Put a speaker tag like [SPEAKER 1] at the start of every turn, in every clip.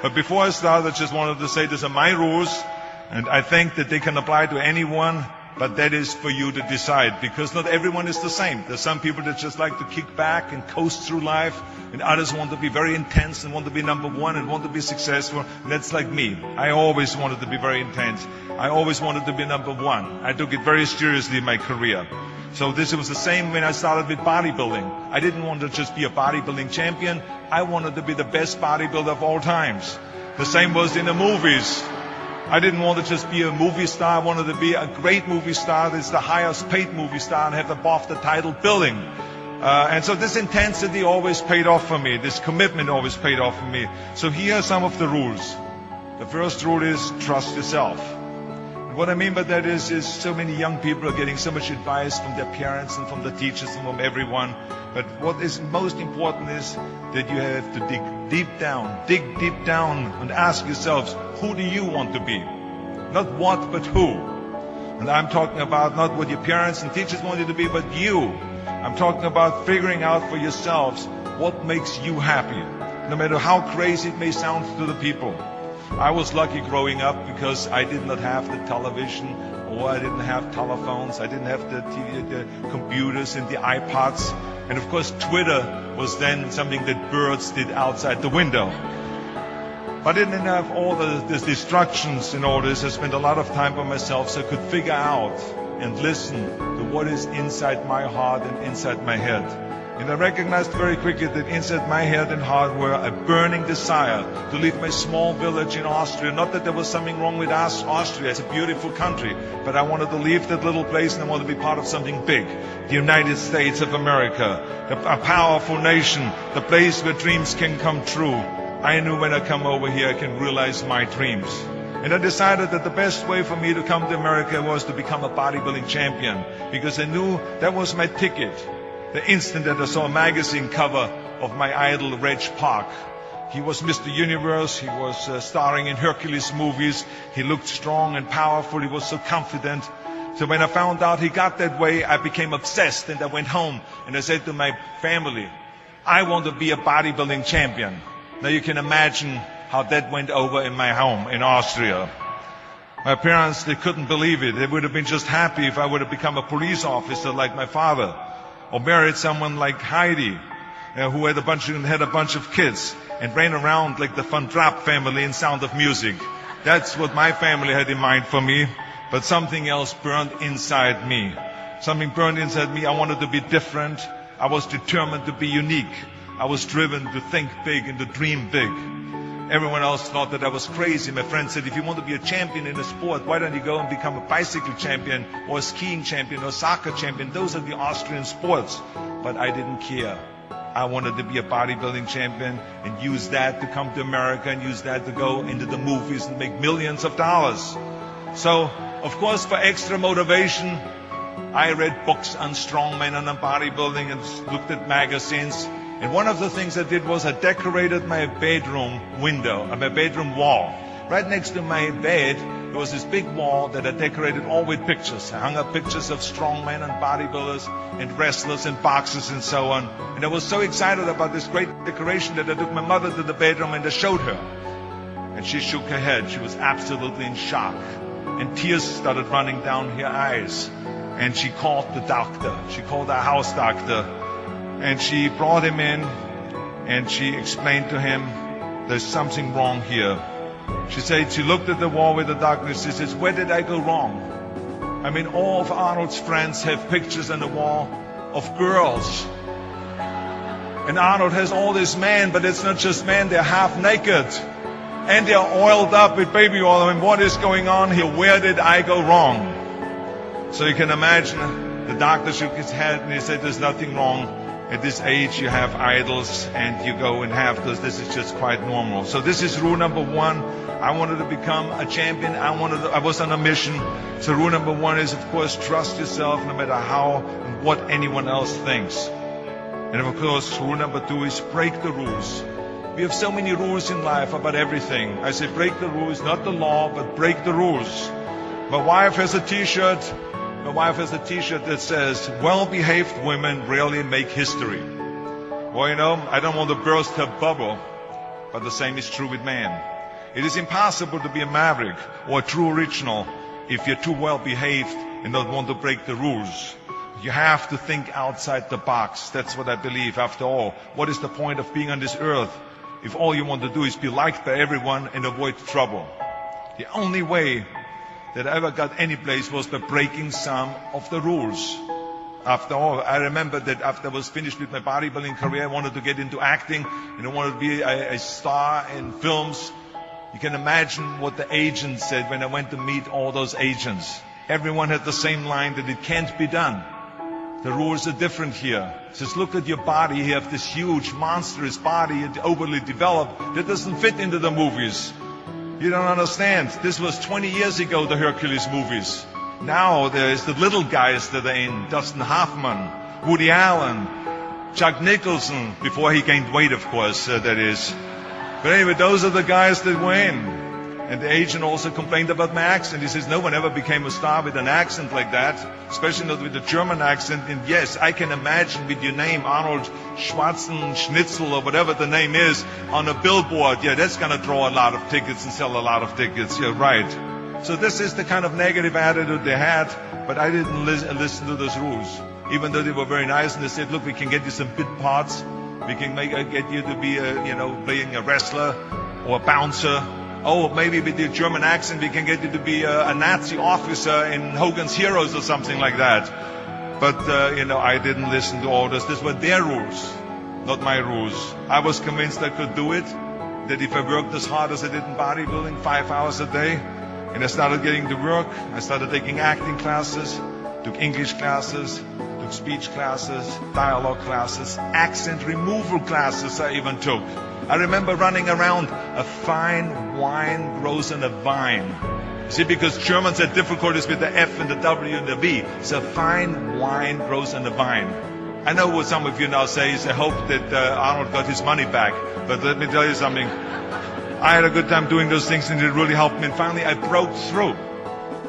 [SPEAKER 1] But before I start, I just wanted to say these are my rules, and I think that they can apply to anyone, but that is for you to decide, because not everyone is the same. There's some people that just like to kick back and coast through life, and others want to be very intense and want to be number one and want to be successful. And that's like me. I always wanted to be very intense. I always wanted to be number one. I took it very seriously in my career. So this was the same when I started with bodybuilding. I didn't want to just be a bodybuilding champion. I wanted to be the best bodybuilder of all times. The same was in the movies. I didn't want to just be a movie star. I wanted to be a great movie star. That's the highest paid movie star and have above the title billing. And so this intensity always paid off for me. This commitment always paid off for me. So here are some of the rules. The first rule is trust yourself. And what I mean by that is so many young people are getting so much advice from their parents and from the teachers and from everyone. But what is most important is that you have to dig deep down and ask yourselves, who do you want to be? Not what, but who. And I'm talking about not what your parents and teachers want you to be, but you. I'm talking about figuring out for yourselves what makes you happy, no matter how crazy it may sound to the people. I was lucky growing up because I did not have the television, or I didn't have telephones, I didn't have the TV, the computers and the iPods. And of course Twitter was then something that birds did outside the window. But I didn't have all the distractions and all this. I spent a lot of time by myself so I could figure out and listen to what is inside my heart and inside my head. And I recognized very quickly that inside my head and heart were a burning desire to leave my small village in Austria. Not that there was something wrong with us, Austria, it's a beautiful country, but I wanted to leave that little place and I wanted to be part of something big. The United States of America, a powerful nation, the place where dreams can come true. I knew when I come over here I can realize my dreams. And I decided that the best way for me to come to America was to become a bodybuilding champion, because I knew that was my ticket. The instant that I saw a magazine cover of my idol, Reg Park. He was Mr. Universe, he was starring in Hercules movies, he looked strong and powerful, he was so confident. So when I found out he got that way, I became obsessed and I went home and I said to my family, I want to be a bodybuilding champion. Now you can imagine how that went over in my home in Austria. My parents, they couldn't believe it. They would have been just happy if I would have become a police officer like my father, or married someone like Heidi, who had a bunch of kids and ran around like the Van Trapp family in Sound of Music. That's what my family had in mind for me, but something else burned inside me. Something burned inside me. I wanted to be different. I was determined to be unique. I was driven to think big and to dream big. Everyone else thought that I was crazy. My friend said, if you want to be a champion in a sport, why don't you go and become a bicycle champion or a skiing champion or a soccer champion? Those are the Austrian sports. But I didn't care. I wanted to be a bodybuilding champion and use that to come to America and use that to go into the movies and make millions of dollars. So, of course, for extra motivation, I read books on strongmen and on bodybuilding and looked at magazines. And one of the things I did was I decorated my bedroom window, my bedroom wall. Right next to my bed, there was this big wall that I decorated all with pictures. I hung up pictures of strongmen and bodybuilders and wrestlers and boxers and so on. And I was so excited about this great decoration that I took my mother to the bedroom and I showed her. And she shook her head. She was absolutely in shock. And tears started running down her eyes. And she called the doctor. She called our house doctor. And she brought him in and she explained to him, there's something wrong here. She said, she looked at the wall with the doctor. She says, where did I go wrong? I mean, all of Arnold's friends have pictures on the wall of girls. And Arnold has all these men, but it's not just men, they're half naked. And they're oiled up with baby oil. I mean, what is going on here? Where did I go wrong? So you can imagine the doctor shook his head and he said, there's nothing wrong. At this age, you have idols and you go and have those. This is just quite normal. So this is rule number one. I wanted to become a champion. I was on a mission. So rule number one is, of course, trust yourself no matter how and what anyone else thinks. And of course, rule number two is break the rules. We have so many rules in life about everything. I say break the rules, not the law, but break the rules. My wife has a t-shirt. My wife has a t-shirt that says, well-behaved women rarely make history. Well, you know, I don't want to burst her bubble, but the same is true with man. It is impossible to be a maverick or a true original if you're too well behaved and don't want to break the rules. You have to think outside the box. That's what I believe. After all, what is the point of being on this earth if all you want to do is be liked by everyone and avoid trouble? The only way that I ever got any place was by breaking some of the rules. After all, I remember that after I was finished with my bodybuilding career, I wanted to get into acting and I wanted to be a star in films. You can imagine what the agent said when I went to meet all those agents. Everyone had the same line that it can't be done. The rules are different here. It says, look at your body. You have this huge, monstrous body, overly developed, that doesn't fit into the movies. You don't understand. This was 20 years ago, the Hercules movies. Now there's the little guys that are in. Dustin Hoffman, Woody Allen, Chuck Nicholson, before he gained weight, of course, that is. But anyway, those are the guys that were in. And the agent also complained about my accent. He says, no one ever became a star with an accent like that, especially not with a German accent. And yes, I can imagine with your name, Arnold Schwarzenegger, or whatever the name is, on a billboard. Yeah, that's going to draw a lot of tickets and sell a lot of tickets. Yeah, right. So this is the kind of negative attitude they had, but I didn't listen to those rules. Even though they were very nice and they said, look, we can get you some bit parts. We can get you to be, playing a wrestler or a bouncer. Oh, maybe with your German accent, we can get you to be a Nazi officer in Hogan's Heroes or something like that. But, I didn't listen to orders. These were their rules, not my rules. I was convinced I could do it, that if I worked as hard as I did in bodybuilding, 5 hours a day, and I started getting to work, I started taking acting classes, took English classes, took speech classes, dialogue classes, accent removal classes I even took. I remember running around, a fine wine grows on a vine. You see, because Germans had difficulties with the F and the W and the V. So fine wine grows on a vine. I know what some of you now say is, I hope that Arnold got his money back. But let me tell you something. I had a good time doing those things and it really helped me. And finally I broke through.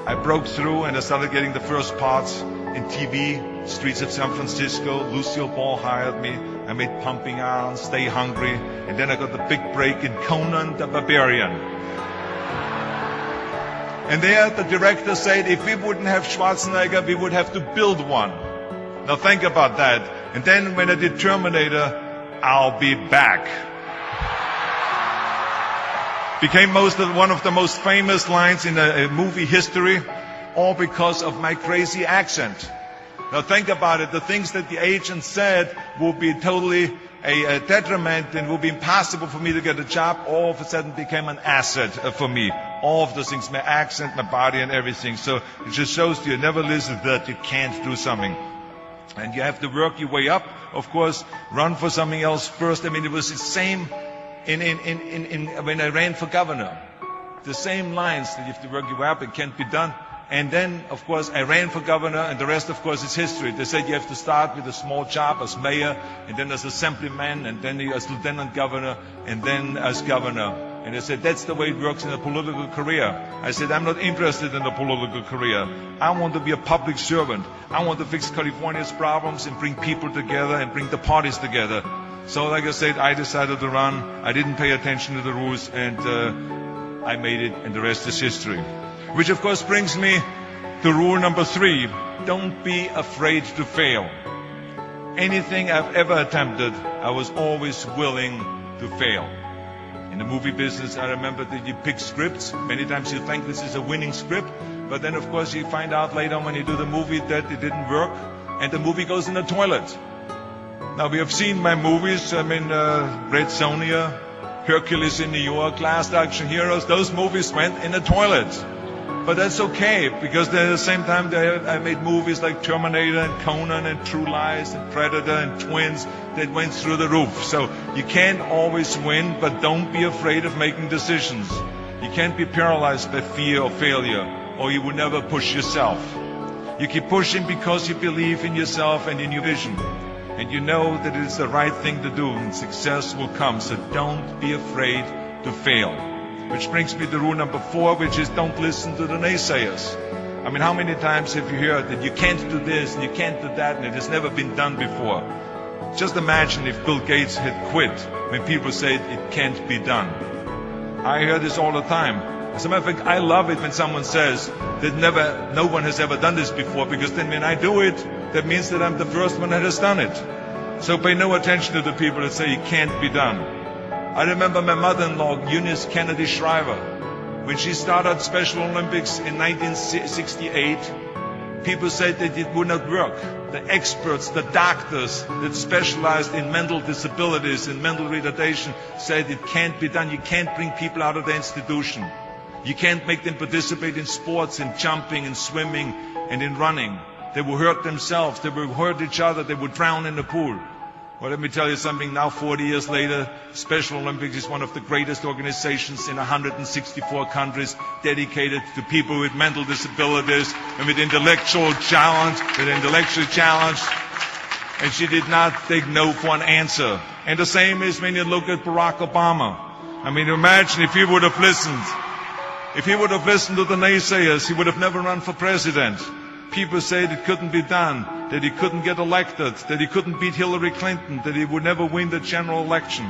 [SPEAKER 1] And I started getting the first parts in TV, Streets of San Francisco. Lucille Ball hired me. I made Pumping Iron, Stay Hungry, and then I got the big break in Conan the Barbarian. And there the director said, if we wouldn't have Schwarzenegger, we would have to build one. Now think about that. And then when I did Terminator, I'll be back. Became one of the most famous lines in a movie history, all because of my crazy accent. Now think about it. The things that the agent said will be totally a detriment and will be impossible for me to get a job. All of a sudden became an asset for me. All of those things, my accent, my body and everything. So it just shows you never listen to that you can't do something. And you have to work your way up. Of course, run for something else first. I mean, it was the same when I ran for governor. The same lines that you have to work your way up. It can't be done. And then, of course, I ran for governor, and the rest, of course, is history. They said you have to start with a small job as mayor, and then as assemblyman, and then as lieutenant governor, and then as governor. And they said, that's the way it works in a political career. I said, I'm not interested in a political career. I want to be a public servant. I want to fix California's problems and bring people together and bring the parties together. So, like I said, I decided to run. I didn't pay attention to the rules, and I made it, and the rest is history. Which of course brings me to rule number 3. Don't be afraid to fail. Anything I've ever attempted, I was always willing to fail. In the movie business, I remember that you pick scripts. Many times you think this is a winning script, but then of course you find out later when you do the movie that it didn't work, and the movie goes in the toilet. Now we have seen my movies, Red Sonja, Hercules in New York, Last Action Heroes, those movies went in the toilet. But that's okay, because at the same time I made movies like Terminator and Conan and True Lies and Predator and Twins that went through the roof. So you can't always win, but don't be afraid of making decisions. You can't be paralyzed by fear or failure, or you will never push yourself. You keep pushing because you believe in yourself and in your vision. And you know that it is the right thing to do, and success will come. So don't be afraid to fail. Which brings me to rule number 4, which is don't listen to the naysayers. I mean, how many times have you heard that you can't do this and you can't do that and it has never been done before? Just imagine if Bill Gates had quit when people said it can't be done. I hear this all the time. As a matter of fact, I love it when someone says that no one has ever done this before, because then when I do it, that means that I'm the first one that has done it. So pay no attention to the people that say it can't be done. I remember my mother-in-law, Eunice Kennedy Shriver, when she started Special Olympics in 1968, people said that it would not work. The experts, the doctors that specialized in mental disabilities and mental retardation said it can't be done. You can't bring people out of the institution. You can't make them participate in sports, in jumping, in swimming, and in running. They will hurt themselves. They will hurt each other. They will drown in the pool. Well, let me tell you something. Now, 40 years later, Special Olympics is one of the greatest organizations in 164 countries, dedicated to people with mental disabilities and with intellectual challenge, And she did not take no for an answer. And the same is when you look at Barack Obama. I mean, imagine if he would have listened. If he would have listened to the naysayers, he would have never run for president. People said it couldn't be done, that he couldn't get elected, that he couldn't beat Hillary Clinton, that he would never win the general election.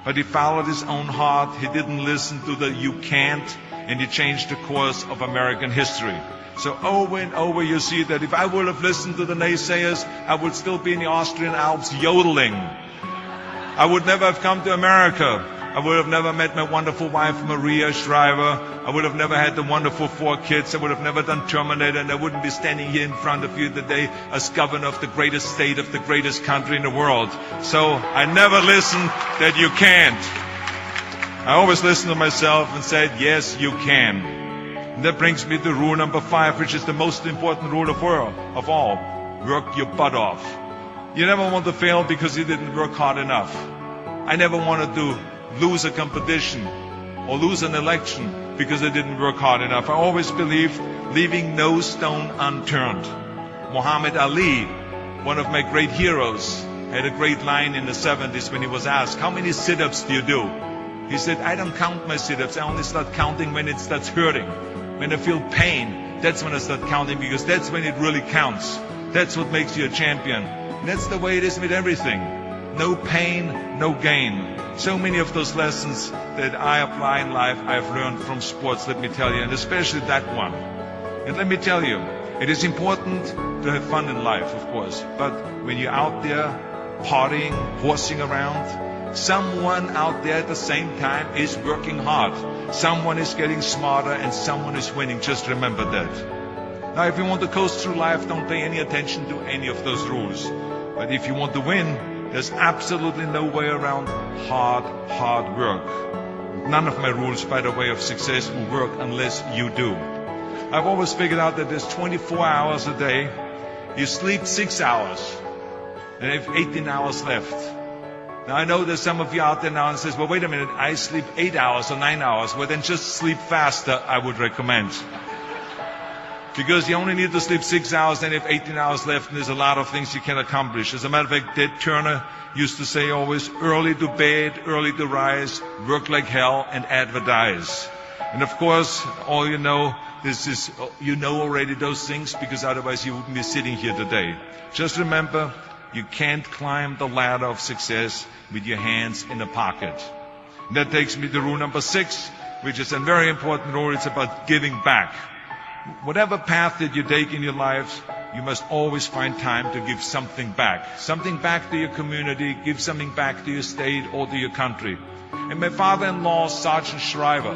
[SPEAKER 1] But he followed his own heart. He didn't listen to the "you can't," and he changed the course of American history. So over and over you see that if I would have listened to the naysayers, I would still be in the Austrian Alps yodeling. I would never have come to America. I would have never met my wonderful wife, Maria Shriver. I would have never had the wonderful 4 kids. I would have never done Terminator, and I wouldn't be standing here in front of you today as governor of the greatest state of the greatest country in the world. So I never listened that you can't. I always listened to myself and said, yes, you can. And that brings me to rule number 5, which is the most important rule of all. Work your butt off. You never want to fail because you didn't work hard enough. I never wanted to lose a competition or lose an election because I didn't work hard enough. I always believed leaving no stone unturned. Muhammad Ali, one of my great heroes, had a great line in the 70s when he was asked, how many sit-ups do you do? He said, I don't count my sit-ups. I only start counting when it starts hurting. When I feel pain, that's when I start counting, because that's when it really counts. That's what makes you a champion. And that's the way it is with everything. No pain, no gain. So many of those lessons that I apply in life, I've learned from sports, let me tell you, and especially that one. And let me tell you, it is important to have fun in life, of course, but when you're out there partying, horsing around, someone out there at the same time is working hard. Someone is getting smarter and someone is winning. Just remember that. Now, if you want to coast through life, don't pay any attention to any of those rules. But if you want to win, there's absolutely no way around hard work. None of my rules, by the way, of success will work unless you do. I've always figured out that there's 24 hours a day. You sleep 6 hours, and you have 18 hours left. Now, I know there's some of you out there now and says, well, wait a minute, I sleep 8 hours or 9 hours. Well, then just sleep faster, I would recommend. Because you only need to sleep 6 hours, then you have 18 hours left, and there's a lot of things you can accomplish. As a matter of fact, Ted Turner used to say always, early to bed, early to rise, work like hell, and advertise. And of course, all you know, you know already those things, because otherwise you wouldn't be sitting here today. Just remember, you can't climb the ladder of success with your hands in a pocket. And that takes me to rule number 6, which is a very important rule. It's about giving back. Whatever path that you take in your lives, you must always find time to give something back. Something back to your community, give something back to your state or to your country. And my father-in-law, Sergeant Shriver,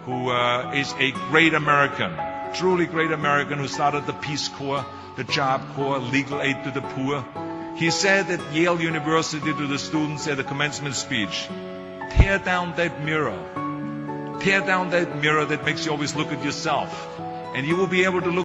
[SPEAKER 1] who is a great American, truly great American, who started the Peace Corps, the Job Corps, legal aid to the poor. He said at Yale University to the students at a commencement speech, tear down that mirror. Tear down that mirror that makes you always look at yourself. And you will be able to look